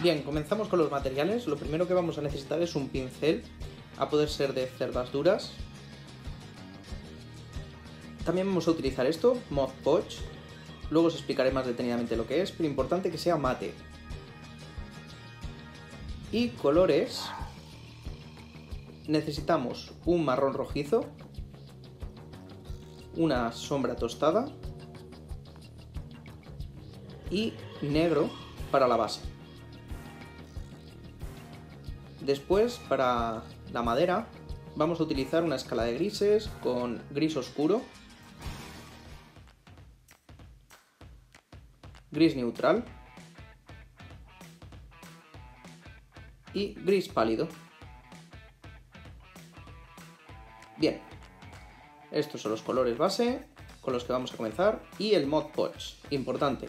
Bien, comenzamos con los materiales. Lo primero que vamos a necesitar es un pincel, a poder ser de cerdas duras. También vamos a utilizar esto, Mod Podge. Luego os explicaré más detenidamente lo que es, pero importante que sea mate. Y colores. Necesitamos un marrón rojizo, una sombra tostada y negro para la base. Después, para la madera, vamos a utilizar una escala de grises con gris oscuro, gris neutral y gris pálido. Bien, estos son los colores base con los que vamos a comenzar y el Mod Podge, importante.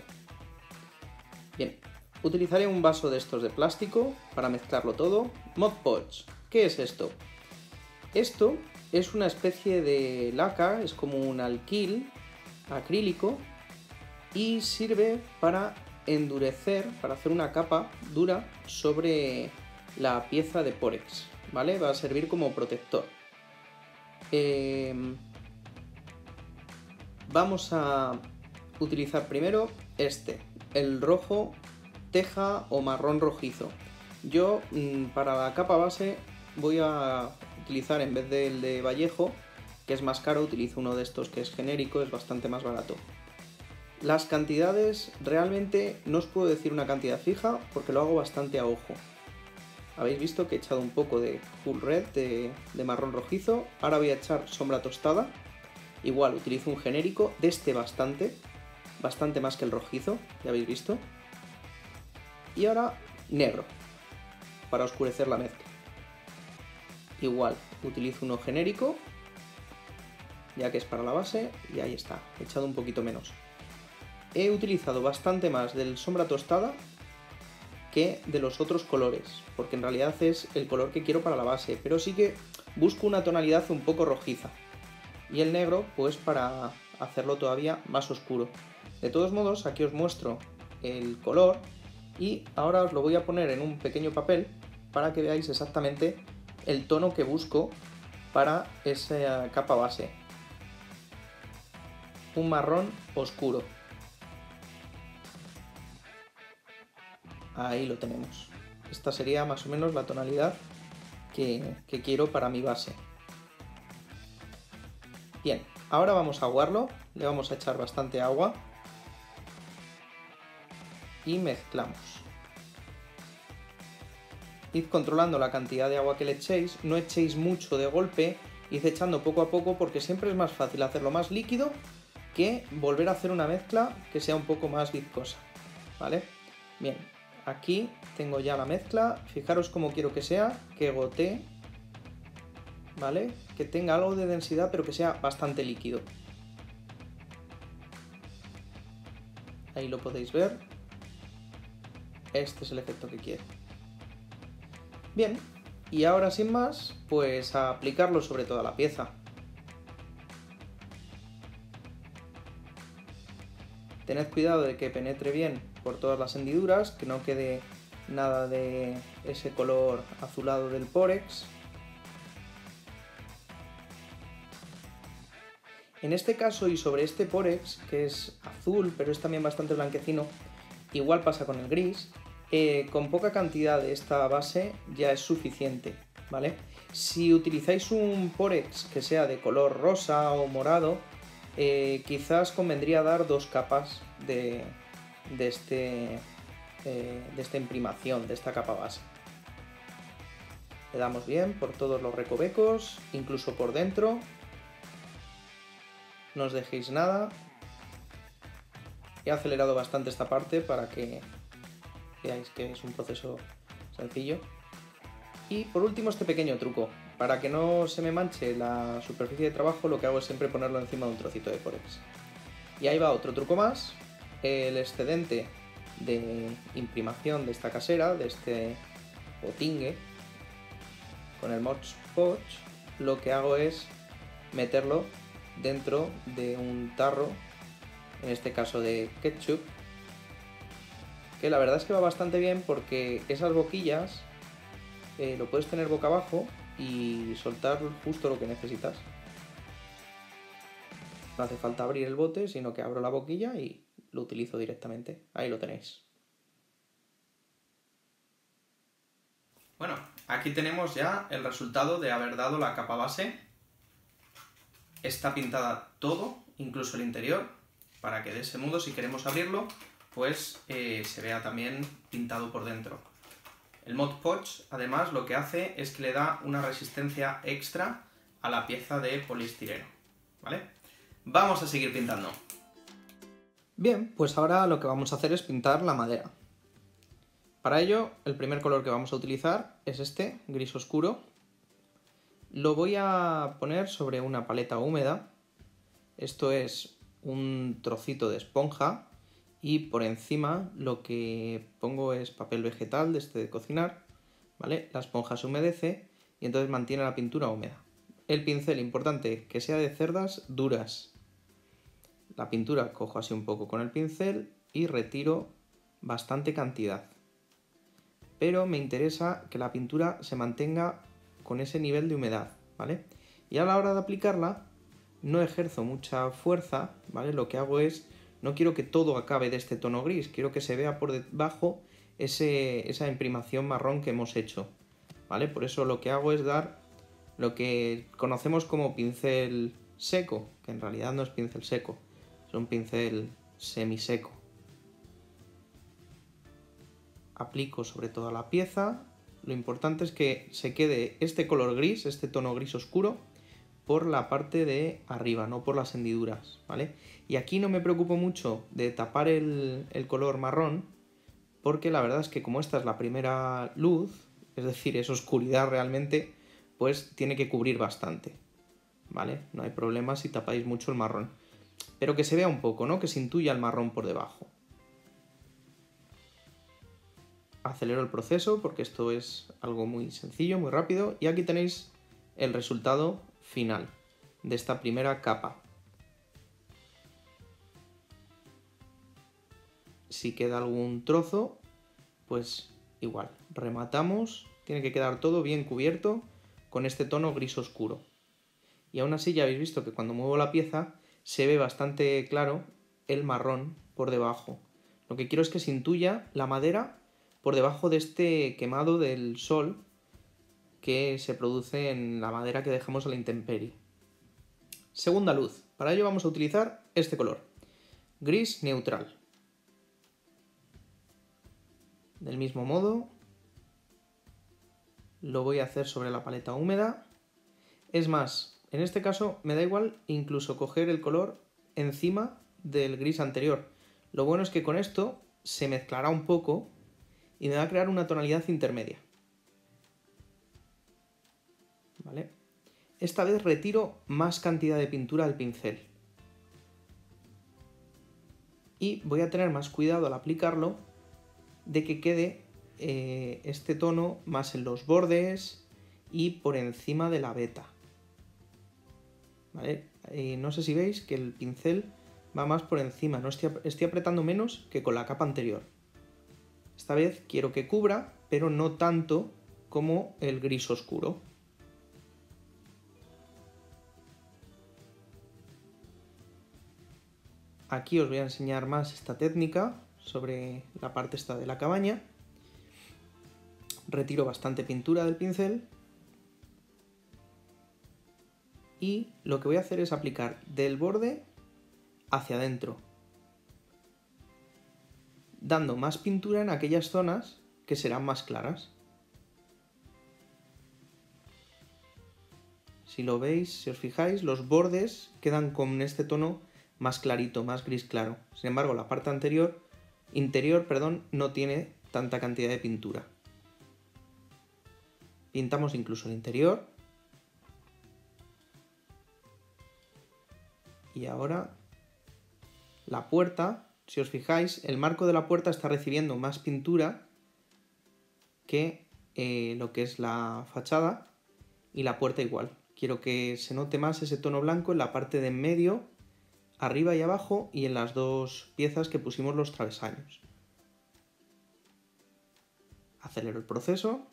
Bien, utilizaré un vaso de estos de plástico para mezclarlo todo. Mod Podge, ¿qué es esto? Esto es una especie de laca, es como un alquil acrílico y sirve para endurecer, para hacer una capa dura sobre la pieza de Porex, ¿vale? Va a servir como protector. Vamos a utilizar primero el rojo teja o marrón rojizo. Yo para la capa base voy a utilizar, en vez del de Vallejo, que es más caro, utilizo uno de estos que es genérico, es bastante más barato. Las cantidades, realmente no os puedo decir una cantidad fija porque lo hago bastante a ojo. Habéis visto que he echado un poco de Cool Red de marrón rojizo. Ahora voy a echar sombra tostada. Igual utilizo un genérico, de este bastante más que el rojizo, ya habéis visto. Y ahora negro, para oscurecer la mezcla. Igual utilizo uno genérico, ya que es para la base, y ahí está, he echado un poquito menos. He utilizado bastante más del sombra tostada que de los otros colores, porque en realidad es el color que quiero para la base, pero sí que busco una tonalidad un poco rojiza. Y el negro, pues para hacerlo todavía más oscuro. De todos modos, aquí os muestro el color y ahora os lo voy a poner en un pequeño papel para que veáis exactamente el tono que busco para esa capa base. Un marrón oscuro. Ahí lo tenemos. Esta sería más o menos la tonalidad que quiero para mi base. Bien, ahora vamos a aguarlo, le vamos a echar bastante agua y mezclamos. Id controlando la cantidad de agua que le echéis, no echéis mucho de golpe, id echando poco a poco porque siempre es más fácil hacerlo más líquido que volver a hacer una mezcla que sea un poco más viscosa, ¿vale? Bien, aquí tengo ya la mezcla, fijaros cómo quiero que sea, que gotee, ¿vale? Que tenga algo de densidad pero que sea bastante líquido. Ahí lo podéis ver. Este es el efecto que quiero. Bien, y ahora sin más, pues a aplicarlo sobre toda la pieza. Tened cuidado de que penetre bien por todas las hendiduras, que no quede nada de ese color azulado del Porex. En este caso y sobre este Porex, que es azul pero es también bastante blanquecino, igual pasa con el gris, con poca cantidad de esta base ya es suficiente, ¿vale? Si utilizáis un Porex que sea de color rosa o morado, quizás convendría dar dos capas de esta imprimación, de esta capa base. Le damos bien por todos los recovecos, incluso por dentro. No os dejéis nada. He acelerado bastante esta parte para que veáis que es un proceso sencillo. Y por último este pequeño truco. Para que no se me manche la superficie de trabajo, lo que hago es siempre ponerlo encima de un trocito de Porex. Y ahí va otro truco más. El excedente de imprimación de esta casera, de este potingue, con el Mod Podge, lo que hago es meterlo dentro de un tarro, en este caso de ketchup, que la verdad es que va bastante bien porque esas boquillas lo puedes tener boca abajo y soltar justo lo que necesitas. No hace falta abrir el bote, sino que abro la boquilla y lo utilizo directamente. Ahí lo tenéis. Bueno, aquí tenemos ya el resultado de haber dado la capa base. Está pintada todo, incluso el interior, para que de ese modo, si queremos abrirlo, pues se vea también pintado por dentro. El Mod Podge, además, lo que hace es que le da una resistencia extra a la pieza de poliestireno, ¿vale? Vamos a seguir pintando. Bien, pues ahora lo que vamos a hacer es pintar la madera. Para ello, el primer color que vamos a utilizar es este, gris oscuro. Lo voy a poner sobre una paleta húmeda. Esto es un trocito de esponja. Y por encima lo que pongo es papel vegetal de este de cocinar, ¿vale? La esponja se humedece y entonces mantiene la pintura húmeda. El pincel, importante, que sea de cerdas duras. La pintura cojo así un poco con el pincel y retiro bastante cantidad. Pero me interesa que la pintura se mantenga con ese nivel de humedad, ¿vale? Y a la hora de aplicarla no ejerzo mucha fuerza, ¿vale? Lo que hago es, no quiero que todo acabe de este tono gris, quiero que se vea por debajo esa imprimación marrón que hemos hecho, ¿vale? Por eso lo que hago es dar lo que conocemos como pincel seco, que en realidad no es pincel seco, es un pincel semiseco. Aplico sobre toda la pieza. Lo importante es que se quede este color gris, este tono gris oscuro, por la parte de arriba, no por las hendiduras, ¿vale? Y aquí no me preocupo mucho de tapar el color marrón, porque la verdad es que como esta es la primera luz, es decir, es oscuridad realmente, pues tiene que cubrir bastante, ¿vale? No hay problema si tapáis mucho el marrón. Pero que se vea un poco, ¿no? Que se intuya el marrón por debajo. Acelero el proceso porque esto es algo muy sencillo, muy rápido, y aquí tenéis el resultado final de esta primera capa. Si queda algún trozo, pues igual, rematamos, tiene que quedar todo bien cubierto con este tono gris oscuro. Y aún así ya habéis visto que cuando muevo la pieza se ve bastante claro el marrón por debajo. Lo que quiero es que se intuya la madera por debajo de este quemado del sol que se produce en la madera que dejamos a la intemperie. Segunda luz. Para ello vamos a utilizar este color, gris neutral. Del mismo modo, lo voy a hacer sobre la paleta húmeda. Es más, en este caso me da igual incluso coger el color encima del gris anterior. Lo bueno es que con esto se mezclará un poco y me va a crear una tonalidad intermedia. ¿Vale? Esta vez retiro más cantidad de pintura al pincel. Y voy a tener más cuidado al aplicarlo de que quede este tono más en los bordes y por encima de la veta. ¿Vale? No sé si veis que el pincel va más por encima, no estoy apretando menos que con la capa anterior. Esta vez quiero que cubra, pero no tanto como el gris oscuro. Aquí os voy a enseñar más esta técnica sobre la parte esta de la cabaña. Retiro bastante pintura del pincel y lo que voy a hacer es aplicar del borde hacia adentro, dando más pintura en aquellas zonas que serán más claras. Si lo veis, si os fijáis, los bordes quedan con este tono más clarito, más gris claro. Sin embargo, la parte interior, no tiene tanta cantidad de pintura. Pintamos incluso el interior. Y ahora la puerta, si os fijáis, el marco de la puerta está recibiendo más pintura que lo que es la fachada, y la puerta igual. Quiero que se note más ese tono blanco en la parte de en medio, arriba y abajo, y en las dos piezas que pusimos los travesaños. Acelero el proceso,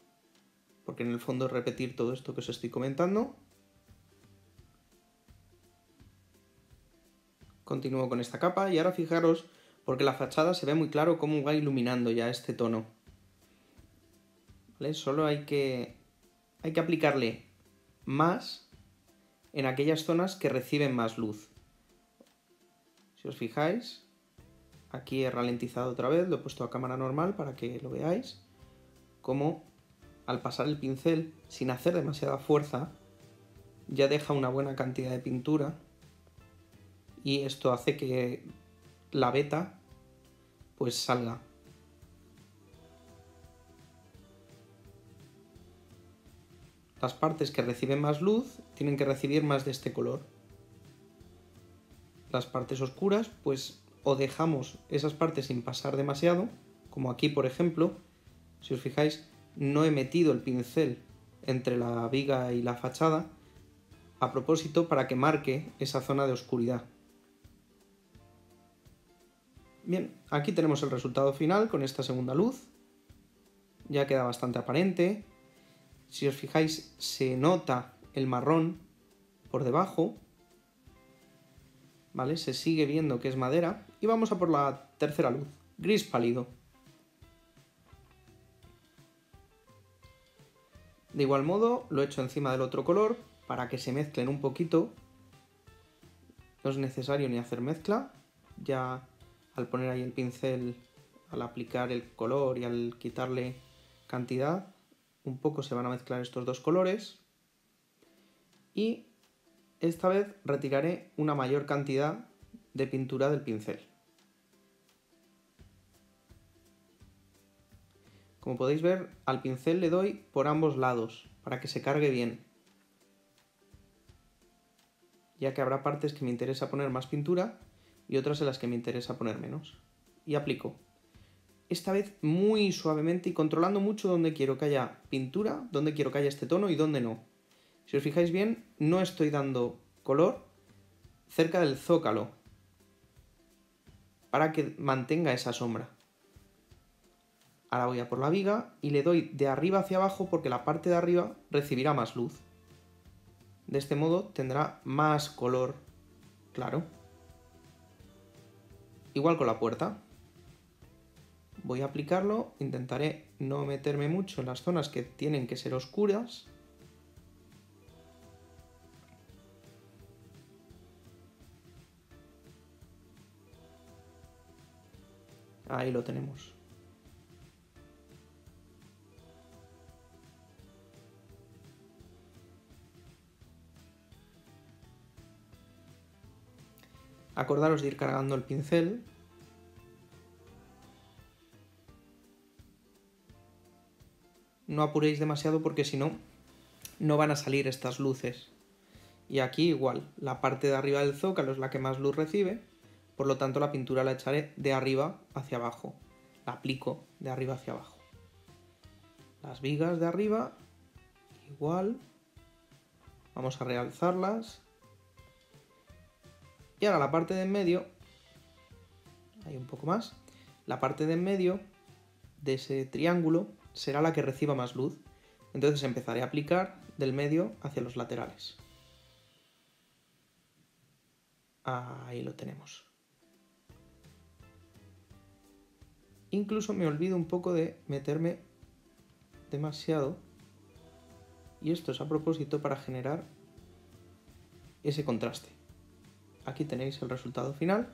porque en el fondo es repetir todo esto que os estoy comentando. Continúo con esta capa y ahora fijaros, porque la fachada se ve muy claro cómo va iluminando ya este tono. ¿Vale? Solo hay que aplicarle más en aquellas zonas que reciben más luz. Si os fijáis, aquí he ralentizado otra vez, lo he puesto a cámara normal para que lo veáis, como al pasar el pincel sin hacer demasiada fuerza ya deja una buena cantidad de pintura y esto hace que la veta pues salga. Las partes que reciben más luz tienen que recibir más de este color. Las partes oscuras, pues o dejamos esas partes sin pasar demasiado, como aquí por ejemplo, si os fijáis, no he metido el pincel entre la viga y la fachada a propósito para que marque esa zona de oscuridad. Bien, aquí tenemos el resultado final con esta segunda luz. Ya queda bastante aparente. Si os fijáis, se nota el marrón por debajo, ¿vale? Se sigue viendo que es madera. Y vamos a por la tercera luz, gris pálido. De igual modo, lo he hecho encima del otro color para que se mezclen un poquito. No es necesario ni hacer mezcla. Ya al poner ahí el pincel, al aplicar el color y al quitarle cantidad, un poco se van a mezclar estos dos colores. Y esta vez retiraré una mayor cantidad de pintura del pincel. Como podéis ver, al pincel le doy por ambos lados, para que se cargue bien. Ya que habrá partes que me interesa poner más pintura y otras en las que me interesa poner menos. Y aplico. Esta vez muy suavemente y controlando mucho dónde quiero que haya pintura, dónde quiero que haya este tono y dónde no. Si os fijáis bien, no estoy dando color cerca del zócalo para que mantenga esa sombra. Ahora voy a por la viga y le doy de arriba hacia abajo porque la parte de arriba recibirá más luz. De este modo tendrá más color claro. Igual con la puerta. Voy a aplicarlo, intentaré no meterme mucho en las zonas que tienen que ser oscuras. Ahí lo tenemos. Acordaros de ir cargando el pincel. No apuréis demasiado porque si no, no van a salir estas luces. Y aquí igual, la parte de arriba del zócalo es la que más luz recibe, por lo tanto la pintura la echaré de arriba hacia abajo. La aplico de arriba hacia abajo. Las vigas de arriba, igual. Vamos a realzarlas. Y ahora la parte de en medio, hay un poco más, la parte de en medio de ese triángulo será la que reciba más luz. Entonces empezaré a aplicar del medio hacia los laterales. Ahí lo tenemos. Incluso me olvido un poco de meterme demasiado. Y esto es a propósito para generar ese contraste. Aquí tenéis el resultado final.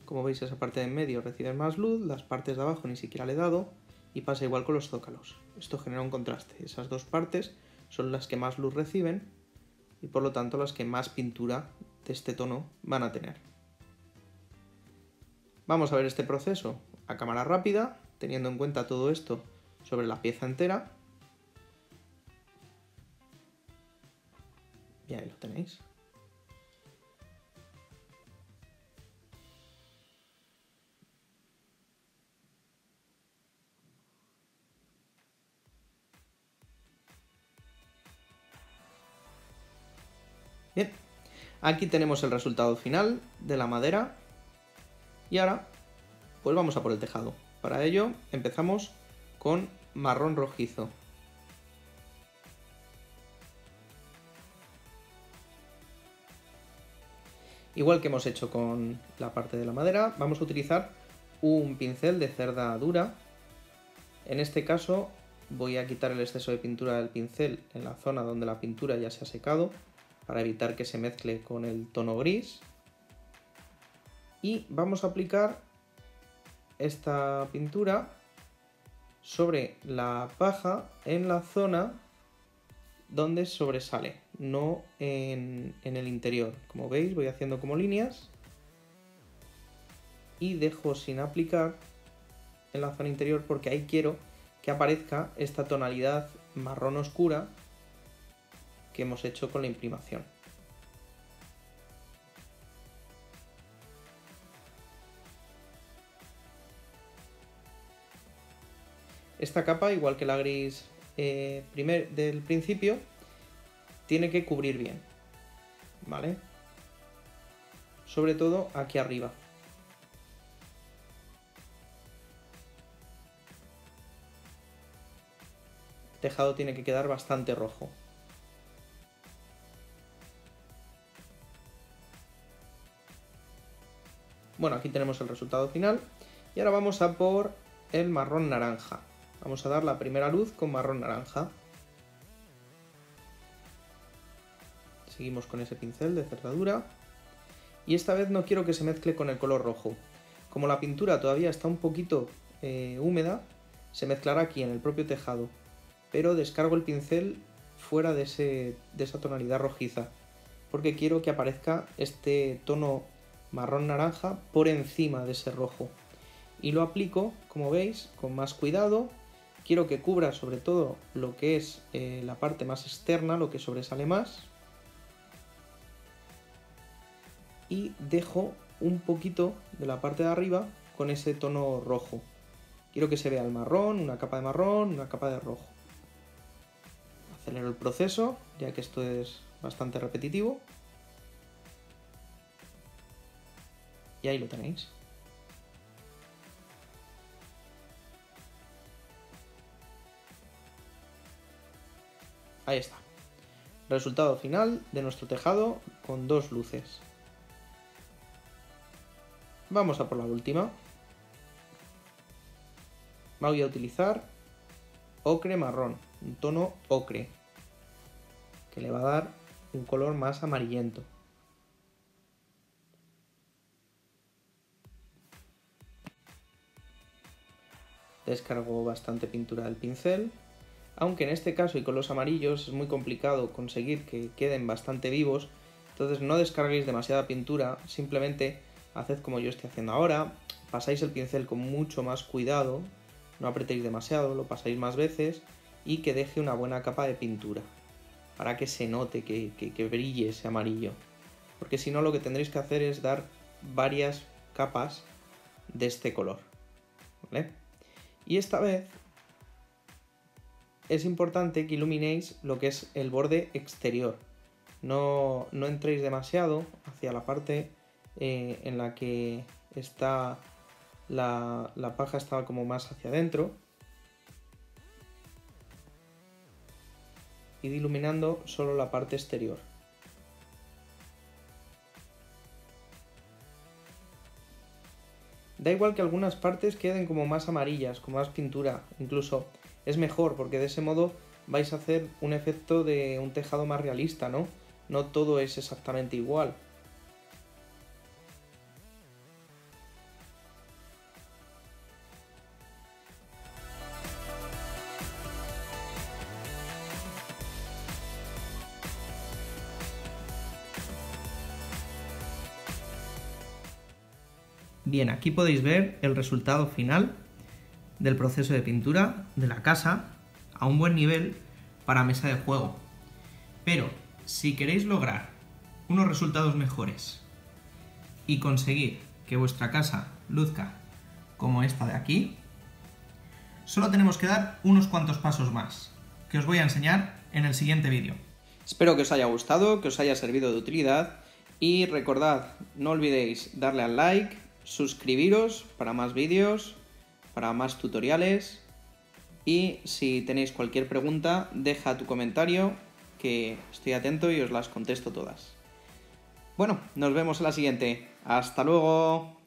Como veis, esa parte de en medio recibe más luz, las partes de abajo ni siquiera le he dado, y pasa igual con los zócalos. Esto genera un contraste. Esas dos partes son las que más luz reciben y por lo tanto las que más pintura de este tono van a tener. Vamos a ver este proceso a cámara rápida, teniendo en cuenta todo esto sobre la pieza entera. Y ahí lo tenéis. Bien, aquí tenemos el resultado final de la madera y ahora pues vamos a por el tejado. Para ello empezamos con marrón rojizo. Igual que hemos hecho con la parte de la madera, vamos a utilizar un pincel de cerda dura. En este caso voy a quitar el exceso de pintura del pincel en la zona donde la pintura ya se ha secado, para evitar que se mezcle con el tono gris. Y vamos a aplicar esta pintura sobre la paja en la zona donde sobresale, no en el interior. Como veis, voy haciendo como líneas y dejo sin aplicar en la zona interior porque ahí quiero que aparezca esta tonalidad marrón oscura que hemos hecho con la imprimación. Esta capa, igual que la gris del principio, tiene que cubrir bien, ¿vale? Sobre todo aquí arriba. El tejado tiene que quedar bastante rojo. Bueno, aquí tenemos el resultado final y ahora vamos a por el marrón naranja. Vamos a dar la primera luz con marrón naranja. Seguimos con ese pincel de cerradura. Y esta vez no quiero que se mezcle con el color rojo. Como la pintura todavía está un poquito húmeda, se mezclará aquí en el propio tejado. Pero descargo el pincel fuera de esa tonalidad rojiza, porque quiero que aparezca este tono marrón naranja por encima de ese rojo. Y lo aplico, como veis, con más cuidado. Quiero que cubra sobre todo lo que es la parte más externa, lo que sobresale más. Y dejo un poquito de la parte de arriba con ese tono rojo. Quiero que se vea el marrón, una capa de marrón, una capa de rojo. Acelero el proceso, ya que esto es bastante repetitivo. Y ahí lo tenéis. Ahí está. Resultado final de nuestro tejado con dos luces. Vamos a por la última. Voy a utilizar ocre marrón, un tono ocre, que le va a dar un color más amarillento. Descargo bastante pintura del pincel, aunque en este caso y con los amarillos es muy complicado conseguir que queden bastante vivos, entonces no descarguéis demasiada pintura, simplemente haced como yo estoy haciendo ahora, pasáis el pincel con mucho más cuidado, no apretéis demasiado, lo pasáis más veces y que deje una buena capa de pintura, para que se note que brille ese amarillo, porque si no lo que tendréis que hacer es dar varias capas de este color, ¿vale? Y esta vez es importante que iluminéis lo que es el borde exterior. No entréis demasiado hacia la parte en la que está la paja, está como más hacia adentro. Id iluminando solo la parte exterior. Da igual que algunas partes queden como más amarillas, con más pintura, incluso es mejor porque de ese modo vais a hacer un efecto de un tejado más realista, ¿no? No todo es exactamente igual. Bien, aquí podéis ver el resultado final del proceso de pintura de la casa a un buen nivel para mesa de juego. Pero si queréis lograr unos resultados mejores y conseguir que vuestra casa luzca como esta de aquí, solo tenemos que dar unos cuantos pasos más, que os voy a enseñar en el siguiente vídeo. Espero que os haya gustado, que os haya servido de utilidad y recordad, no olvidéis darle al like, suscribiros para más vídeos, para más tutoriales Y si tenéis cualquier pregunta, deja tu comentario, que estoy atento y os las contesto todas. Bueno, nos vemos en la siguiente. ¡Hasta luego!